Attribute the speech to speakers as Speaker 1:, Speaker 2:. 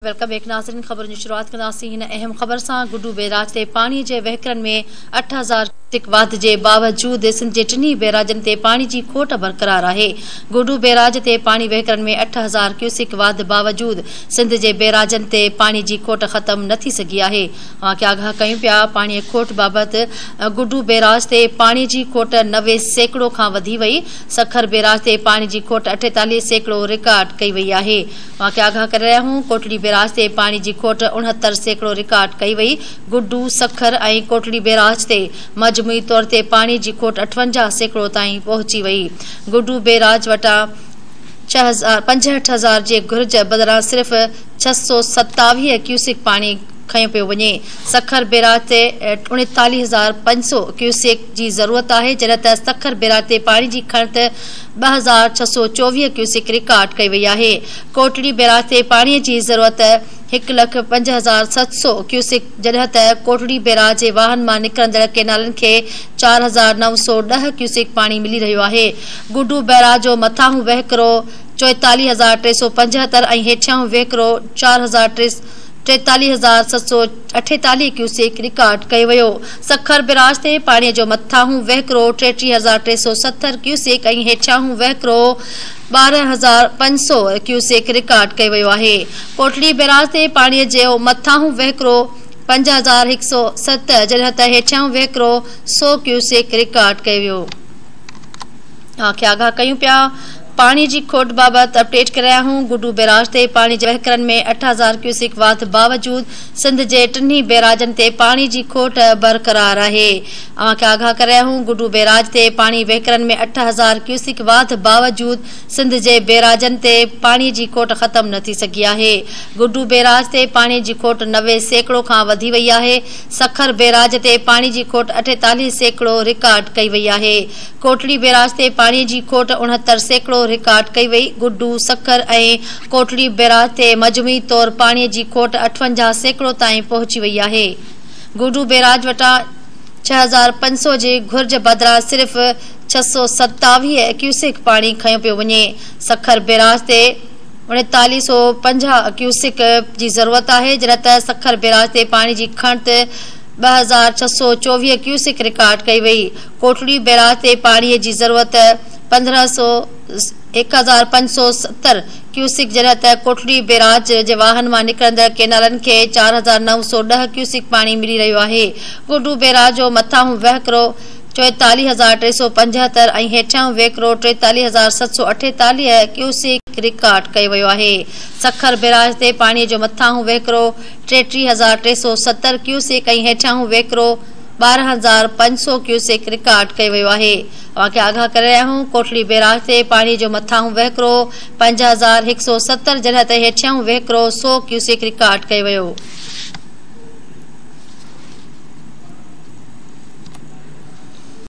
Speaker 1: Welcome एक नाज़रीन ख़बर जी शुरुआत कंदासीं हिन अहम ख़बर सां। गुड्डू बैराज ते पानी जे वहकरनि में 8000 क्यूसेक वाध जे बावजूद सिंध जे टिन्ही बैराजनि ते पानी जी खोट बरक़रार आहे। गुड्डू बैराज ते पानी वहकरनि में 8000 क्यूसेक वाध बावजूद सिंध जे बैराजनि ते पानी जी खोट ख़त्म न थी सघी आहे। आगाह कयूं पिया पानी खोट बाबति गुड्डू बैराज ते पानी जी खोट 90% खां वधी वई। सखर बैराज ते पानी जी खोट 48% रिकॉर्ड कई वई आहे। आगाह करे रहिया आहियूं कोटड़ी बैराज ते पानी जी खोट 69% रिकॉर्ड कई वई। गुड्डू सखर ऐं कोटड़ी बैराज ते मजमूई तौर ते पानी जी खोट 58% ताईं पहुची वई। गुड्डू बैराज वटां 65,000 जे घुर्ज बदिरां सिर्फ़ 627 क्यूसेक पानी खयो पियो वञे। सखर बैराज ते 39,500 क्यूसेक जी ज़रूरत आहे, जॾहिं त सखर बैराज ते पानी जी खणत 2,624 क्यूसेक रिकॉर्ड कई वई आहे। कोटड़ी बैराज ते पाणीअ जी ज़रूरत 1,05,700 क्यूसेक, जॾहिं त कोटड़ी बैराज जे वाहन मां निकिरंदड़ केनालनि खे 4,910 क्यूसेक पानी मिली रहियो आहे। गुड्डू बैराज जो मथाहूं वहकिरो 44,375 ऐं हेठियां वहकिरो 43,748 क्यूसेक रिकॉर्ड कयो वियो। सखर बैराज ते पाणीअ जो मथाहूं वहकिरो 33,370 क्यूसेक ऐं हेठियां वहकिरो 12,500 क्यूसेक रिकॉर्ड कयो वियो आहे। कोटड़ी बैराज ते पाणीअ जो मथाहूं वहकिरो 5,107 जॾहिं त हेठियां वहकिरो 100 क्यूसेक रिकॉर्ड कयो वियो। आगाह कयूं पिया पानी जी खोट बाबति अपडेट करे रहिया आहियूं। गुड्डू बैराज ते पानी जे वहकरनि में 8000 क्यूसेक वाध बावजूद सिंध जे टिन्ही बैराजनि ते पानी जी खोट बरक़रार आहे। आगाह करे रहिया आहियूं गुड्डू बैराज ते पानी वहकरनि में 8000 क्यूसेक वाध बावजूद सिंध जे बैराजनि ते पानी जी खोट ख़त्म न थी सघी आहे। गुड्डू बैराज ते पानी जी खोट 90% खां वधी वई आहे। सखर बैराज ते पानी जी खोट 48% रिकॉर्ड कई वई आहे। कोटड़ी बैराज ते पानी जी खोट 69% रिकॉर्ड कई वई। गुड्डू सखर ऐं कोटड़ी बैराज ते मजमूई तौर पाणीअ जी खोट 58% ताईं पहुची वई आहे। गुड्डू बैराज वटां 6,500 जे घुर्ज बदिरां सिर्फ़ 627 क्यूसेक पानी खयो पियो वञे। सखर बैराज ते 3950 क्यूसेक जी ज़रूरत आहे, जॾहिं त सखर बैराज ते पानी जी खणत 2,624 क्यूसेक रिकॉर्ड कई वई। कोटड़ी बैराज ते पाणीअ जी ज़रूरत 1,570 क्यूसेक, जॾहिं त कोटड़ी बैराज जे वाहन मां निकिरंदड़ केनालनि खे 4,910 क्यूसेक पानी मिली रहियो आहे। गुड्डू बैराज जो मथाहूं वहकिरो 44,375 ऐं हेठियां वहकिरो 43,748 क्यूसेक रिकॉर्ड कयो वियो आहे। सखर बैराज ते पाणीअ जो मथाहूं वहकिरो 33,370 क्यूसेक ऐं हेठियां वहकिरो 12,500 क्यूसेक रिकॉर्ड कयो वियो आहे। आगाह करे रहिया आहियूं कोटड़ी बैराज ते पाणी जो मथाहूं वहकिरो 5,170 जॾहिं त हेठियां वहकिरो 100 क्यूसेक रिकॉर्ड कयो वियो।